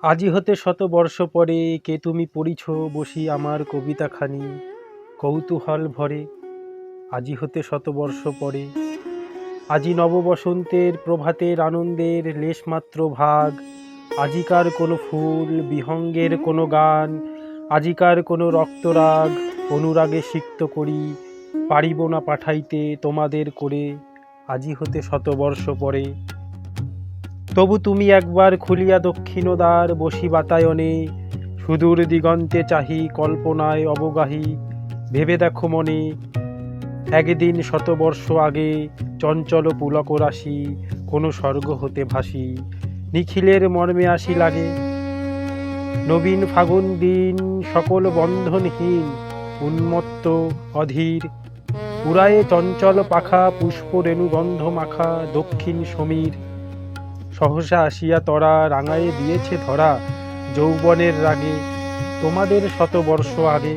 আজি হতে শতবর্ষ পরে কে তুমি পড়িছ বসি আমার কবিতাখানি কৌতূহল ভরে। আজি হতে শতবর্ষ পরে, আজি নববসন্তের প্রভাতের আনন্দের লেশমাত্র ভাগ। আজিকার কোনো ফুল বিহঙ্গের কোনো গান, আজিকার কোনো রক্তরাগ অনুরাগে সিক্ত করি পারিব না পাঠাইতে তোমাদের করে। আজি হতে শতবর্ষ পরে, তবু তুমি একবার খুলিয়া দক্ষিণদ্বার বসি বাতায়নে, সুদূর দিগন্তে চাহি কল্পনায় অবগাহী। ভেবে দেখো মনে, একদিন শতবর্ষ আগে চঞ্চল পুলক রাশি কোনো স্বর্গ হতে ভাসি নিখিলের মর্মে আসি লাগে। নবীন ফাগুন দিন সকল বন্ধনহীন উন্মত্ত অধীর, উড়ায়ে চঞ্চল পাখা পুষ্প রেণুগন্ধ মাখা দক্ষিণ সমীর। সহসা আসিয়া তরা রাঙায়ে দিয়েছে ধরা যৌবনের রাগে তোমাদের শতবর্ষ আগে।